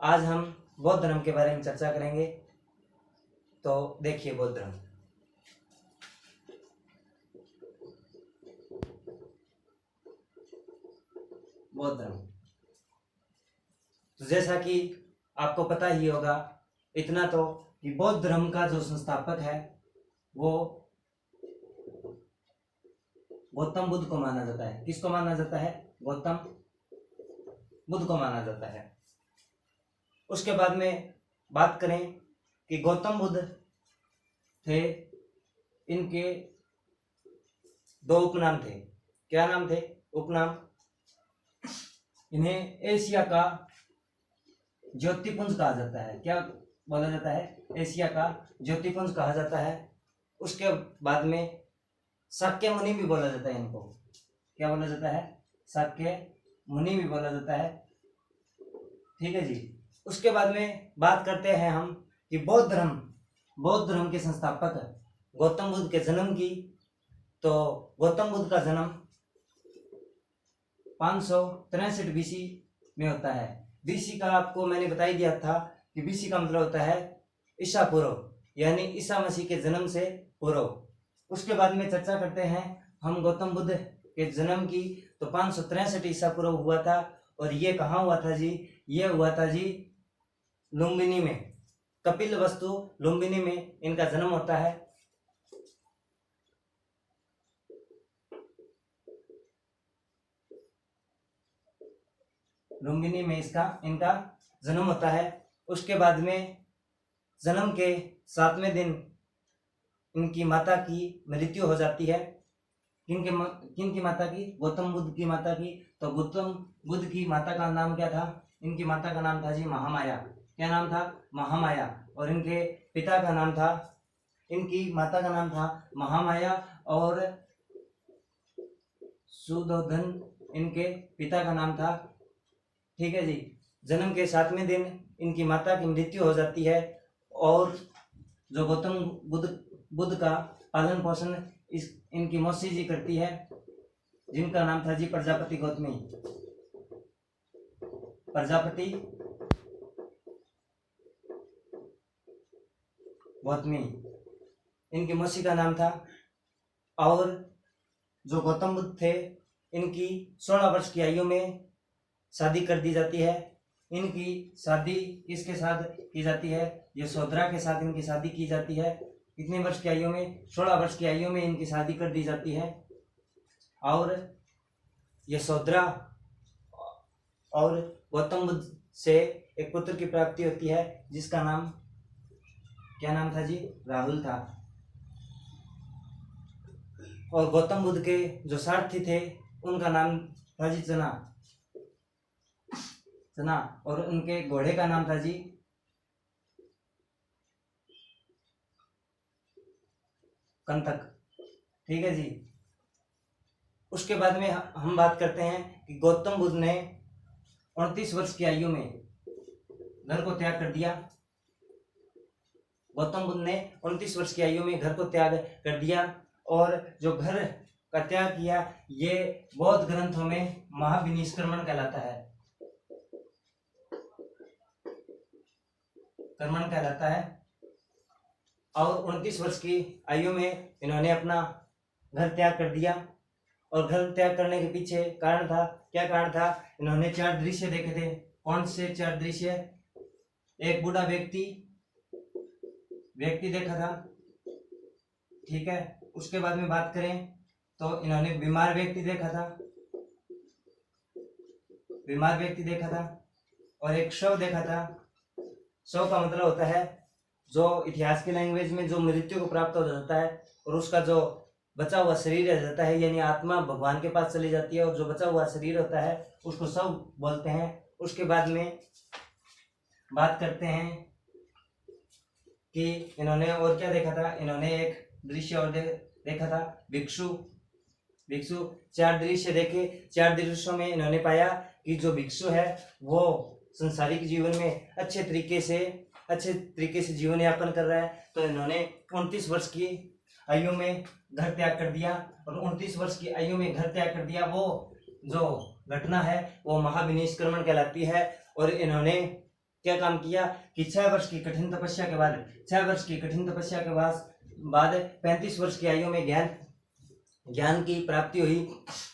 आज हम बौद्ध धर्म के बारे में चर्चा करेंगे। तो देखिए बौद्ध धर्म। बौद्ध धर्म तो जैसा कि आपको पता ही होगा इतना तो कि बौद्ध धर्म का जो संस्थापक है वो गौतम बुद्ध को माना जाता है। किसको माना जाता है? गौतम बुद्ध को माना जाता है। उसके बाद में बात करें कि गौतम बुद्ध थे, इनके दो उपनाम थे। क्या नाम थे? उपनाम। इन्हें एशिया का ज्योतिपुंज कहा जाता है। क्या बोला जाता है? एशिया का ज्योतिपुंज कहा जाता है। उसके बाद में शाक्य मुनि भी बोला जाता है इनको। क्या बोला जाता है? शाक्य मुनि भी बोला जाता है। ठीक है जी। उसके बाद में बात करते हैं हम कि बौद्ध धर्म के संस्थापक गौतम बुद्ध के जन्म की। तो गौतम बुद्ध का जन्म 563 बीसी में होता है। बीसी का आपको मैंने बता ही दिया था कि बीसी का मतलब होता है ईसा पूर्व, यानी ईसा मसीह के जन्म से पूर्व। उसके बाद में चर्चा करते हैं हम गौतम बुद्ध के जन्म की। तो 563 ईसा पूर्व हुआ था। और ये कहाँ हुआ था जी? ये हुआ था जी लुम्बिनी में, कपिल वस्तु लुम्बिनी में इनका जन्म होता है। लुम्बिनी में इनका जन्म होता है। उसके बाद में जन्म के 7वें दिन इनकी माता की मृत्यु हो जाती है। किनकी माता की? गौतम बुद्ध की माता की। तो गौतम बुद्ध की माता का नाम क्या था? इनकी माता का नाम था जी महामाया। क्या नाम था? महामाया। और इनके पिता का नाम था, इनकी माता का नाम था महामाया और सुधोधन इनके पिता का नाम था। ठीक है जी। जन्म के 7वें दिन इनकी माता की मृत्यु हो जाती है। और जो गौतम बुद्ध का पालन पोषण इनकी मौसी जी करती है, जिनका नाम था जी प्रजापति गौतमी। प्रजापति गौतमी इनकी मौसी का नाम था। और जो गौतम बुद्ध थे इनकी 16 वर्ष की आयु में शादी कर दी जाती है। इनकी शादी किसके साथ की जाती है? यशोधरा के साथ इनकी शादी की जाती है। कितने वर्ष की आयु में? 16 वर्ष की आयु में इनकी शादी कर दी जाती है। और यशोधरा और गौतम बुद्ध से एक पुत्र की प्राप्ति होती है, जिसका नाम क्या नाम था जी? राहुल था। और गौतम बुद्ध के जो सारथी थे उनका नाम था जी चना। और उनके घोड़े का नाम था जी कंतक। ठीक है जी। उसके बाद में हम बात करते हैं कि गौतम बुद्ध ने 29 वर्ष की आयु में घर को त्याग कर दिया। गौतम बुद्ध ने 29 वर्ष की आयु में घर को त्याग कर दिया। और जो घर का त्याग किया ये बौद्ध ग्रंथों में महाविनिष्क्रमण कहलाता है। और 29 वर्ष की आयु में इन्होंने अपना घर त्याग कर दिया। और घर त्याग करने के पीछे कारण था, क्या कारण था? इन्होंने 4 दृश्य देखे थे। कौन से 4 दृश्य? एक बूढ़ा व्यक्ति देखा था। ठीक है। उसके बाद में बात करें तो इन्होंने बीमार व्यक्ति देखा था। और एक शव देखा था। शव का मतलब होता है जो इतिहास की लैंग्वेज में जो मृत्यु को प्राप्त हो जाता है और उसका जो बचा हुआ शरीर रह जाता है, यानी आत्मा भगवान के पास चली जाती है और जो बचा हुआ शरीर होता है उसको शव बोलते हैं। उसके बाद में बात करते हैं कि इन्होंने और क्या देखा था। इन्होंने एक दृश्य और देखा था, भिक्षु। 4 दृश्य देखे। 4 दृश्यों में इन्होंने पाया कि जो भिक्षु है वो संसारिक जीवन में अच्छे तरीके से जीवन यापन कर रहा है। तो इन्होंने 29 वर्ष की आयु में घर त्याग कर दिया। और 29 वर्ष की आयु में घर त्याग कर दिया, वो जो घटना है वो महाविनिष्क्रमण कहलाती है। और इन्होंने क्या काम किया कि 6 वर्ष की कठिन तपस्या के बाद 6 वर्ष की कठिन तपस्या के बाद 35 वर्ष की आयु में ज्ञान की प्राप्ति हुई।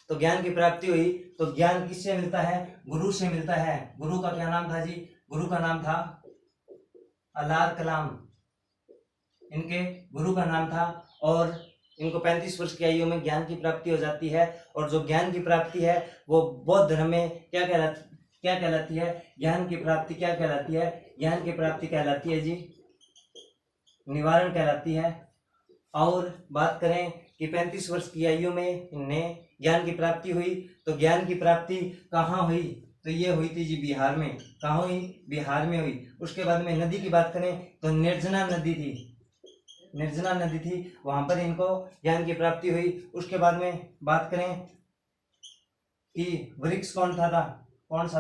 तो ज्ञान की प्राप्ति हुई तो ज्ञान किससे मिलता है? गुरु से मिलता है। गुरु का क्या नाम था जी? गुरु का नाम था अलार कलाम। इनके गुरु का नाम था और इनको 35 वर्ष की आयु में ज्ञान की प्राप्ति हो जाती है। और जो ज्ञान की प्राप्ति है वो बौद्ध धर्म में क्या कहलाती है? ज्ञान की प्राप्ति क्या कहलाती है? ज्ञान की प्राप्ति कहलाती है जी निवारण कहलाती है। और बात करें कि 35 वर्ष की आयु में इन्हें ज्ञान की प्राप्ति हुई, तो ज्ञान की प्राप्ति कहाँ हुई? तो ये हुई थी जी बिहार में। कहाँ हुई? बिहार में हुई। उसके बाद में नदी की बात करें तो निर्जना नदी थी, वहां पर इनको ज्ञान की प्राप्ति हुई। उसके बाद में बात करें कि वृक्ष कौन सा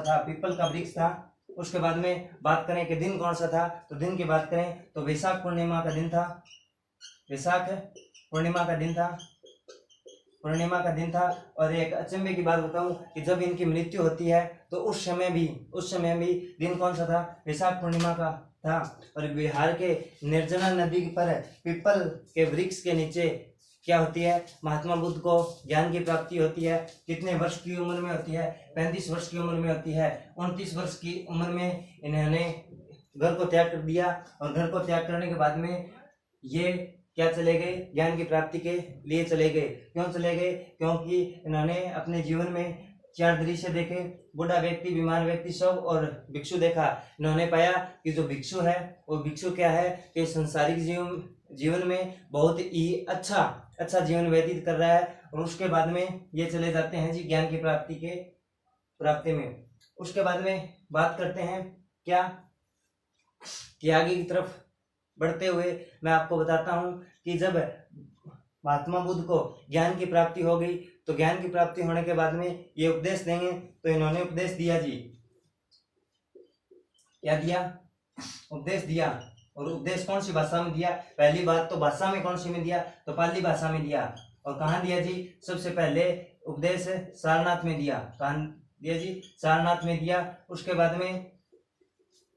था? पीपल का वृक्ष था। उसके बाद में बात करें कि दिन कौन सा था? तो दिन की बात करें तो वैशाख पूर्णिमा का दिन था। और एक अचंभे की बात बताऊं कि जब इनकी मृत्यु होती है तो उस समय भी दिन कौन सा था? वैशाख पूर्णिमा का था। और बिहार के निर्जना नदी पर पीपल के वृक्ष के नीचे क्या होती है? महात्मा बुद्ध को ज्ञान की प्राप्ति होती है। कितने वर्ष की उम्र में होती है? 35 वर्ष की उम्र में होती है। 29 वर्ष की उम्र में इन्होंने घर को त्याग कर दिया। और घर को त्याग करने के बाद में ये क्या चले गए? ज्ञान की प्राप्ति के लिए चले गए। क्यों चले गए? क्योंकि इन्होंने अपने जीवन में 4 दृश्य देखे, बूढ़ा व्यक्ति, बीमार व्यक्ति, शव और भिक्षु देखा। इन्होंने पाया कि जो भिक्षु है वो भिक्षु क्या है कि सांसारिक जीवन में बहुत ही अच्छा जीवन व्यतीत कर रहा है। और उसके बाद में ये चले जाते हैं जी ज्ञान की प्राप्ति में। उसके बाद में बात करते हैं क्या कि आगे की तरफ बढ़ते हुए मैं आपको बताता हूं कि जब महात्मा बुद्ध को ज्ञान की प्राप्ति हो गई तो ज्ञान की प्राप्ति होने के बाद में ये उपदेश देंगे। तो इन्होंने उपदेश दिया जी, क्या दिया? उपदेश दिया। और उपदेश कौन सी भाषा में दिया? पहली बात तो भाषा में कौन सी में दिया? तो पाली भाषा में दिया। और कहाँ दिया जी? सबसे पहले उपदेश सारनाथ में दिया। कहाँ दिया जी? सारनाथ में दिया। उसके बाद में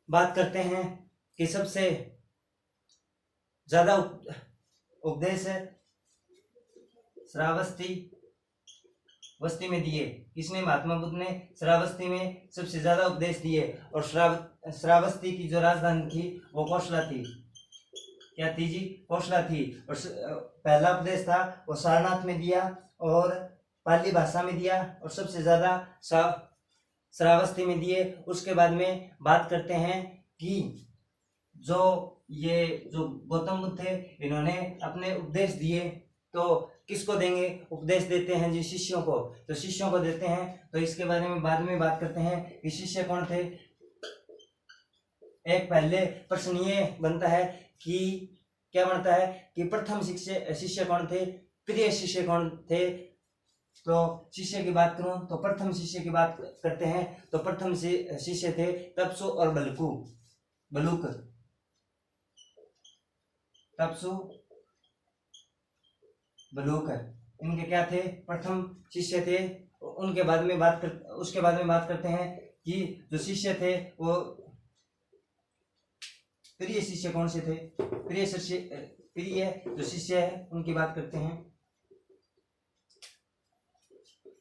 बात करते हैं कि सबसे ज्यादा उपदेश श्रावस्ती में दिए। किसने? महात्मा बुद्ध ने श्रावस्ती में सबसे ज्यादा उपदेश दिए। और श्रावस्ती की जो राजधानी थी वो कौशला थी। क्या थी जी? कौशला थी। और पहला उपदेश था वो सारनाथ में दिया और पाली भाषा में दिया और सबसे ज्यादा श्रावस्ती में दिए। उसके बाद में बात करते हैं कि जो गौतम बुद्ध थे इन्होंने अपने उपदेश दिए तो किसको देंगे? उपदेश देते हैं जी शिष्यों को। तो शिष्यों को देते हैं। तो इसके बारे में बाद में बात करते हैं कि शिष्य कौन थे। एक पहले प्रश्न ये बनता है कि क्या बनता है कि प्रथम शिष्य कौन थे? प्रिय शिष्य कौन थे? तो शिष्य की बात करूं तो प्रथम शिष्य की बात करते हैं। तो प्रथम शिष्य थे तपसु और बलूक। इनके क्या थे? प्रथम शिष्य थे। उसके बाद में बात करते हैं कि जो शिष्य थे वो प्रिय शिष्य कौन से थे? प्रिय जो शिष्य है उनकी बात करते हैं।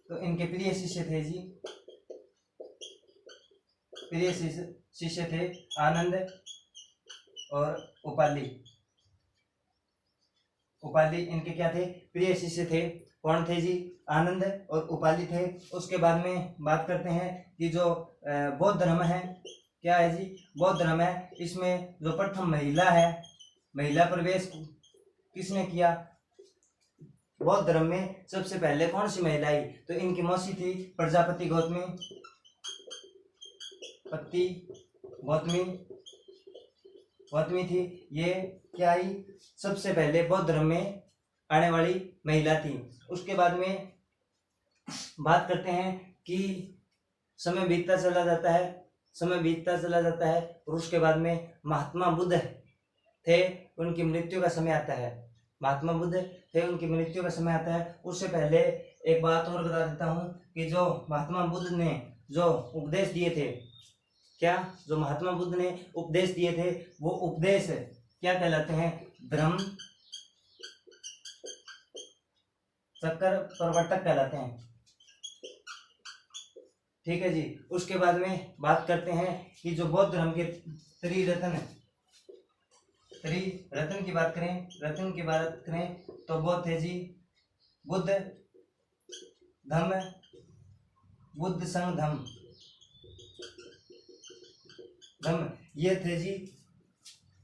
तो इनके प्रिय शिष्य थे जी, प्रिय शिष्य थे आनंद और उपाली। इनके क्या थे? प्रिय शिष्य थे। कौन थे जी? आनंद और उपाली थे। उसके बाद में बात करते हैं कि जो बौद्ध धर्म है, क्या है जी? बौद्ध धर्म है। इसमें जो प्रथम महिला प्रवेश किसने किया? बौद्ध धर्म में सबसे पहले कौन सी महिला आई? तो इनकी मौसी थी प्रजापति गौतमी थी। ये क्या आई? सबसे पहले बौद्ध धर्म में आने वाली महिला थी। उसके बाद में बात करते हैं कि समय बीतता चला जाता है और उसके बाद में महात्मा बुद्ध थे, उनकी मृत्यु का समय आता है। उससे पहले एक बात और बता देता हूं कि जो महात्मा बुद्ध ने जो उपदेश दिए थे क्या जो महात्मा बुद्ध ने उपदेश दिए थे वो उपदेश क्या कहलाते हैं? ब्रह्म चक्र प्रवर्तक कहलाते हैं। ठीक है जी। उसके बाद में बात करते हैं कि जो बौद्ध धर्म के त्रिरत्न की बात करें, रत्न की बात करें तो वो थे जी बुद्ध धम्म बुद्ध संग धम्म। ये थे जी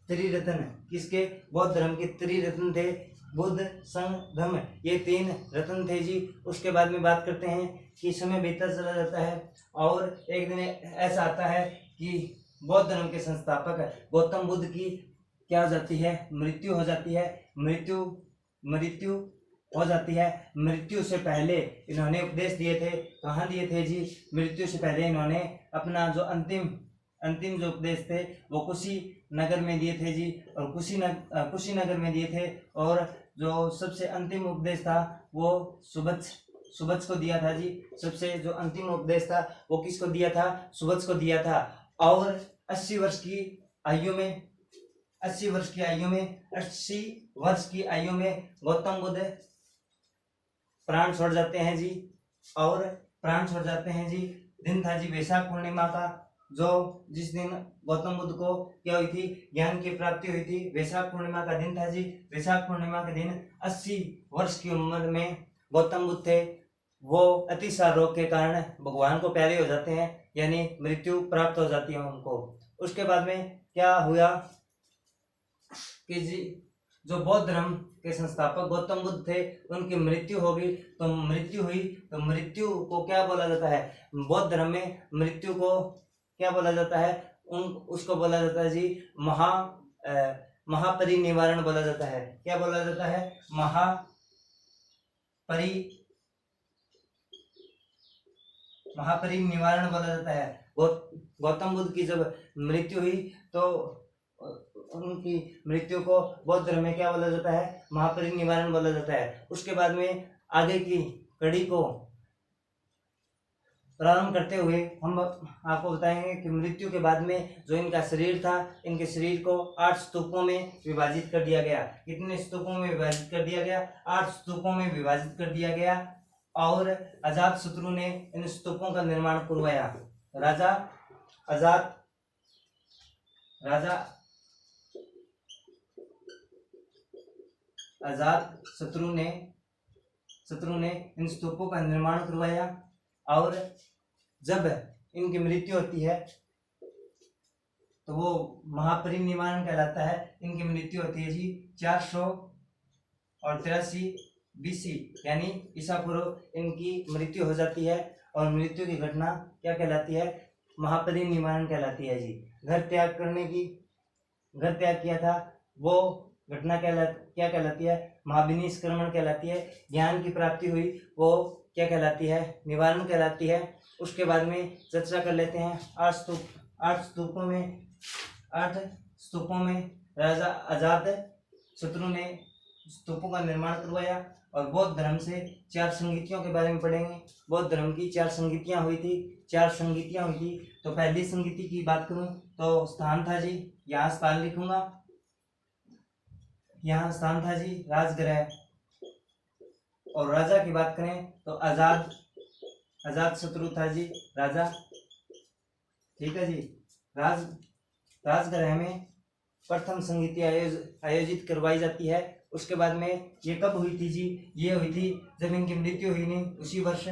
त्रिरत्न। किसके? बौद्ध धर्म के त्रिरत्न थे बुद्ध संग धम्म, ये 3 रत्न थे जी। उसके बाद में बात करते हैं कि समय बीतता चला जाता है और एक दिन ऐसा आता है कि बौद्ध धर्म के संस्थापक गौतम बुद्ध की क्या हो जाती है? मृत्यु हो जाती है। मृत्यु हो जाती है। मृत्यु से पहले इन्होंने उपदेश दिए थे। कहाँ दिए थे जी? मृत्यु से पहले इन्होंने अपना जो अंतिम जो उपदेश थे वो कुशीनगर में दिए थे जी। और कुशीनगर में दिए थे। और जो सबसे अंतिम उपदेश था वो सुबत्स को दिया था जी। सबसे जो अंतिम उपदेश था वो किसको दिया था? सुबत्स को दिया था। और 80 वर्ष की आयु में गौतम बुद्ध प्राण छोड़ जाते हैं जी। दिन था जी वैशाख पूर्णिमा का, जो जिस दिन गौतम बुद्ध को क्या हुई थी? ज्ञान की प्राप्ति हुई थी। वैशाख पूर्णिमा का दिन था जी। वैशाख पूर्णिमा के दिन 80 वर्ष की उम्र में गौतम बुद्ध थे। वो अतिसार रोग के कारण भगवान को प्यारे हो जाते हैं, यानी मृत्यु प्राप्त हो जाती है उनको। उसके बाद में क्या हुआ कि जी जो बौद्ध धर्म के संस्थापक गौतम बुद्ध थे उनकी मृत्यु हो गई। तो मृत्यु को क्या बोला जाता है? बौद्ध धर्म में मृत्यु को क्या बोला जाता है? उसको बोला जाता है जी महापरिनिर्वाण बोला जाता है। क्या बोला जाता है? महापरिनिर्वाण बोला जाता है। गौतम बुद्ध की जब मृत्यु हुई तो उनकी मृत्यु को बौद्ध धर्म में क्या बोला जाता है? महापरिनिर्वाण बोला जाता है। उसके बाद में आगे की कड़ी को प्रारंभ करते हुए हम आपको बताएंगे कि मृत्यु के बाद में जो इनका शरीर था, इनके शरीर को 8 स्तूपों में विभाजित कर दिया गया। कितने स्तूपों में विभाजित कर दिया गया? 8 स्तूपों में विभाजित कर दिया गया। और अजातशत्रु ने इन स्तूपों का निर्माण करवाया। अजातशत्रु ने इन स्तूपों का निर्माण करवाया। और जब इनकी मृत्यु होती है तो वो महापरिनिर्वाण कहलाता है। इनकी मृत्यु होती है जी 483 BC, यानी ईसा पूर्व इनकी मृत्यु हो जाती है। और मृत्यु की घटना क्या कहलाती है? महापरिनिर्वाण कहलाती है जी। घर त्याग किया था वो घटना क्या कहलाती है? महाविनिष्क्रमण कहलाती है। ज्ञान की प्राप्ति हुई वो क्या कहलाती है? निवारण कहलाती है। उसके बाद में चर्चा कर लेते हैं 8 स्तूपों में राजा अजातशत्रु ने स्तूपों का निर्माण करवाया। और बौद्ध धर्म से 4 संगीतियों के बारे में पढ़ेंगे। बौद्ध धर्म की 4 संगीतियां हुई थी। तो पहली संगीति की बात करूं तो स्थान था जी, यहाँ स्थान लिखूंगा, यहाँ स्थान था जी राजगृह। और राजा की बात करें तो अजातशत्रु था जी राजा। ठीक है जी। राजगृह में प्रथम संगीति आयोजित करवाई जाती है। उसके बाद में ये कब हुई थी जी? ये हुई थी जब इनकी मृत्यु हुई नहीं, उसी वर्ष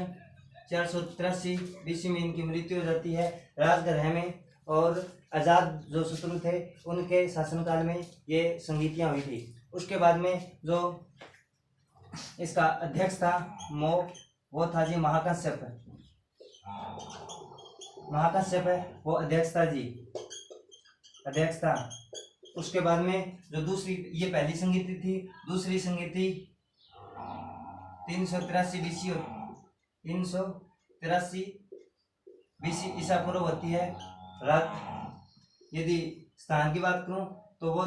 483 BC में इनकी मृत्यु हो जाती है राजगृह में। और अजात जो शत्रु थे उनके शासनकाल में ये संगीतियां हुई थी। उसके बाद में जो इसका अध्यक्ष था वो था जी महाकश्यप वो अध्यक्ष था। उसके बाद में जो दूसरी, ये पहली संगीति थी। दूसरी संगीति 383 BC ईसा पूर्व होती है। यदि स्थान की बात करूं तो वो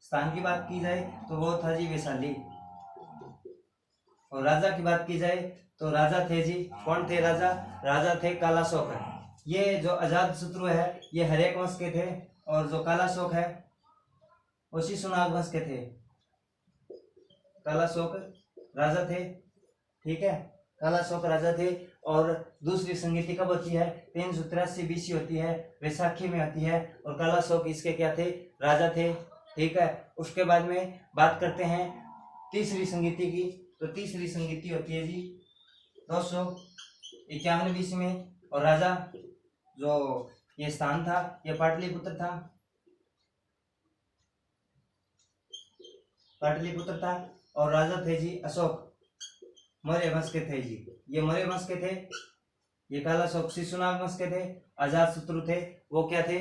स्थान की बात की जाए तो वो था जी वैशाली। और राजा की बात की जाए तो राजा थे जी, कौन थे राजा? राजा थे कालाशोक। ये जो अजात शत्रु है ये हर्यक वंश के थे, और जो कालाशोक है वो शिशुनाग वंश के थे। कालाशोक राजा थे, ठीक है, कालाशोक राजा थे। और दूसरी संगीति कब होती है? 383 BC होती है, वैसाखी में होती है, और कालाशोक इसके क्या थे? राजा थे, ठीक है। उसके बाद में बात करते हैं तीसरी संगीति की। तो तीसरी संगीति होती है जी 251 BC में, और राजा जो ये स्थान था ये पाटलिपुत्र था, पाटलिपुत्र था। और राजा थे जी अशोक, मौर्य वंश के थे जी, ये मौर्य वंश के थे। ये कालाशोक शिशुनाग वंश के थे। अजात शत्रु थे वो क्या थे?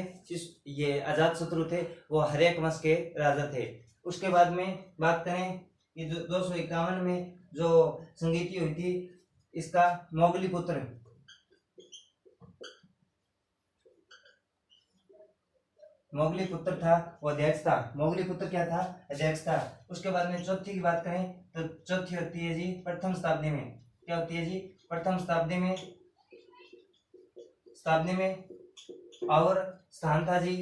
ये अजात शत्रु थे वो हर्यक वंश के राजा थे। उसके बाद में बात करें कि 251 में जो संगीति हुई थी इसका मोगलीपुत्र, मोगलीपुत्र था वो अध्यक्ष था। मोगलीपुत्र क्या था? अध्यक्ष था। उसके बाद में चौथी की बात करें तो चौथी होती है जी प्रथम शताब्दी में। क्या होती है जी? प्रथम शताब्दी में, और स्थान था जी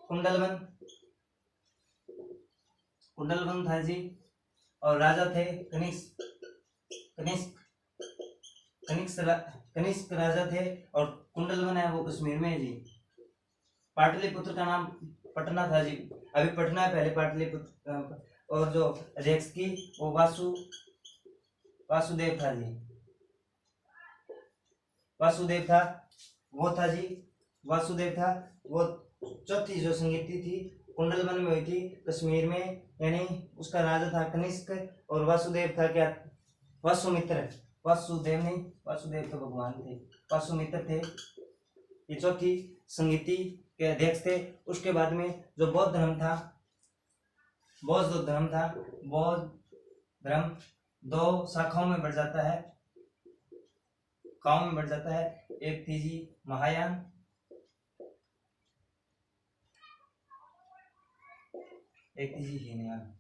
कुंडलवन, कुंडलवन था जी। और राजा थे कनिष्क, कनिष्क राजा थे। और कुंडलवन है वो कश्मीर में है जी। पाटलिपुत्र का नाम पटना था जी, अभी पटना है, पहले पाटलिपुत्र। और जो अध्यक्ष की वो वासुदेव था जी, वासुदेव था वो था जी, वासुदेव था वो। चौथी जो संगीति थी कुंडलवन में हुई थी कश्मीर में, यानी उसका राजा था कनिष्क, और वासुदेव था क्या? वासुमित्र, वासुदेव नहीं, वासुदेव तो भगवान थे, वासुमित्र थे। ये चौथी संगीति के अध्यक्ष थे। उसके बाद में जो बौद्ध धर्म था, बौद्ध धर्म दो शाखाओं में बढ़ जाता है, गांव में बढ़ जाता है। एक थी जी महायान, एक थी जी हीनयान,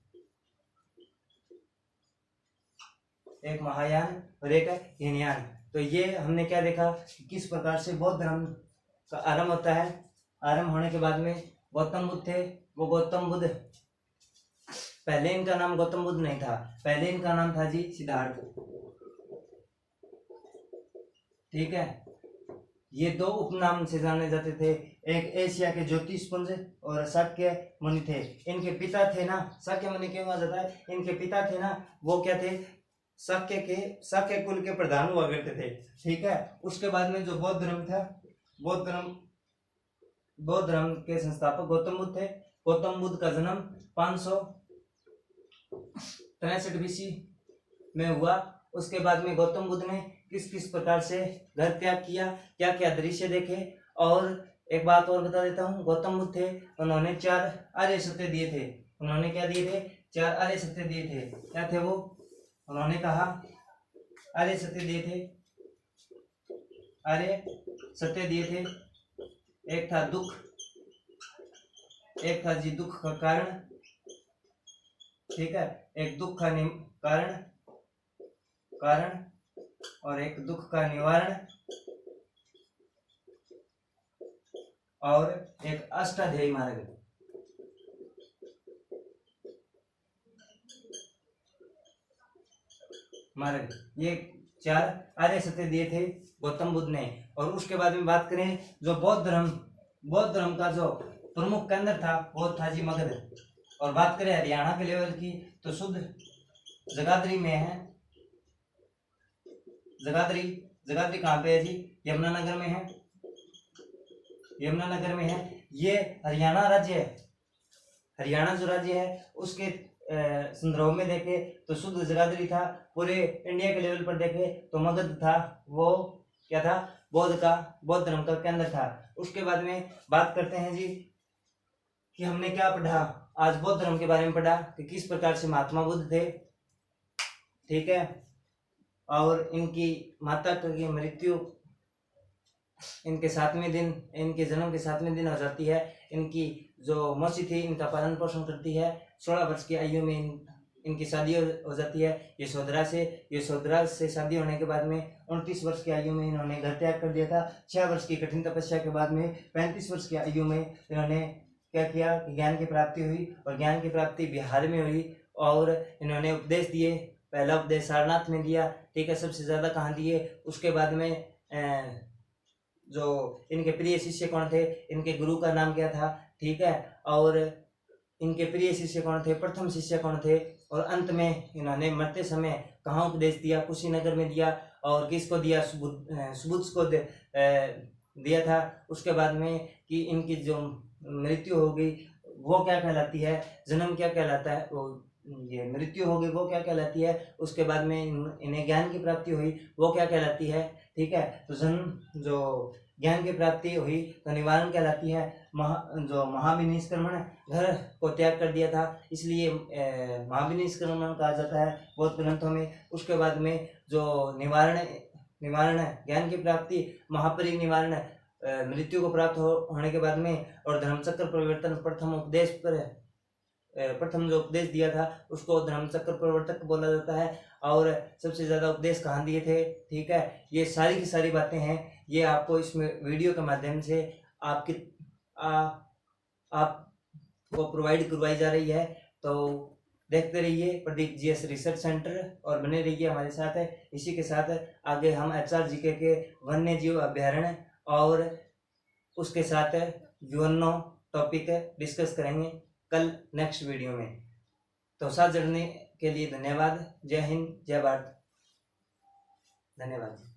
एक महायान और एक हीनयान। तो ये हमने क्या देखा कि किस प्रकार से बौद्ध धर्म का आरंभ होता है। आरंभ होने के बाद में गौतम बुद्ध थे, वो गौतम बुद्ध, पहले इनका नाम गौतम बुद्ध नहीं था, पहले इनका नाम था जी सिद्धार्थ, ठीक है। ये दो उपनाम से जाने जाते थे, एक एशिया के ज्योतिषपुंज और शाक्य मुनि थे। इनके पिता थे ना, शाक्य मुनि क्यों आ जाता है? इनके पिता थे ना वो क्या थे? शाक्य कुल के प्रधान हुआ करते थे, ठीक है। उसके बाद में जो बौद्ध धर्म था, बौद्ध धर्म के संस्थापक गौतम बुद्ध थे। गौतम बुद्ध का जन्म 563 BC में हुआ। उसके बाद में गौतम बुद्ध ने किस किस प्रकार से घर त्याग किया, क्या क्या दृश्य देखे। और एक बात और बता देता हूँ, गौतम बुद्ध थे, उन्होंने 4 आर्य सत्य दिए थे। उन्होंने क्या दिए थे? 4 आर्य सत्य दिए थे। क्या थे वो? उन्होंने कहा आर्य सत्य दिए थे, आर्य सत्य दिए थे। एक था दुख, एक था जी दुख का कारण, ठीक है, एक दुख का कारण और एक दुख का निवारण, और एक अष्टाध्यायी मार्ग। ये 4 आर्य सत्य दिए थे गौतम बुद्ध ने। और उसके बाद में बात करें जो बौद्ध धर्म का जो प्रमुख केंद्र था वो था जी मगध। और बात करें हरियाणा के लेवल की तो शुद्ध जगाधरी में है। जगाधरी कहाँ पे है जी? यमुनानगर में है, यमुनानगर में है। ये हरियाणा राज्य है, हरियाणा जो राज्य है उसके संदर्भ में देखे तो शुद्ध जगाधरी था। पूरे इंडिया के लेवल पर देखे तो मगध था, वो क्या था? बौद्ध धर्म का केंद्र था। उसके बाद में बात करते हैं जी कि हमने क्या पढ़ा आज, बौद्ध धर्म के बारे में पढ़ा कि किस प्रकार से महात्मा बुद्ध थे, ठीक है। और इनकी माता की मृत्यु इनके 7वें दिन, इनके जन्म के 7वें दिन हो जाती है। इनकी जो मौसी थी इनका पालन पोषण करती है। 16 वर्ष की आयु में इनकी शादी हो जाती है यशोधरा से शादी होने के बाद में 29 वर्ष की आयु में इन्होंने घर त्याग कर दिया था। 6 वर्ष की कठिन तपस्या के बाद में 35 वर्ष की आयु में इन्होंने क्या किया कि ज्ञान की प्राप्ति हुई, और ज्ञान की प्राप्ति बिहार में हुई। और इन्होंने उपदेश दिए, पहला उपदेश सारनाथ में दिया, ठीक है, सबसे ज़्यादा कहाँ दिए। उसके बाद में जो इनके प्रिय शिष्य कौन थे, इनके गुरु का नाम क्या था, ठीक है, और इनके प्रिय शिष्य कौन थे, प्रथम शिष्य कौन थे, और अंत में इन्होंने मरते समय कहाँ उपदेश दिया, कुशीनगर में दिया, और किसको दिया, सुबुद्ध को दिया था। उसके बाद में कि इनकी जो मृत्यु हो गई वो क्या कहलाती है, जन्म क्या कहलाता है, ये मृत्यु हो गई वो क्या कहलाती है। उसके बाद में इन्हें ज्ञान की प्राप्ति हुई वो क्या कहलाती है, ठीक है। तो जन्म जो ज्ञान की प्राप्ति हुई तो निवारण कहलाती है। जो महाविनिष्क्रमण घर को त्याग कर दिया था, इसलिए महाविनिष्क्रमण कहा जाता है बौद्ध ग्रंथों में। उसके बाद में जो निवारण ज्ञान की प्राप्ति, महापरिनिवारण मृत्यु को प्राप्त होने के बाद में, और धर्मचक्र परिवर्तन प्रथम जो उपदेश दिया था उसको धर्मचक्र प्रवर्तक बोला जाता है। और सबसे ज्यादा उपदेश कहाँ दिए थे, ठीक है। ये सारी की सारी बातें हैं, ये आपको इस वीडियो के माध्यम से आपको प्रोवाइड करवाई जा रही है। तो देखते रहिए प्रदीप जीएस रिसर्च सेंटर और बने रहिए हमारे साथ। इसी के साथ आगे हम HRGK के वन्य जीव अभ्यारण्य और उसके साथ यूएनओ टॉपिक डिस्कस करेंगे कल नेक्स्ट वीडियो में। तो साथ जुड़ने के लिए धन्यवाद। जय हिंद, जय भारत, धन्यवाद।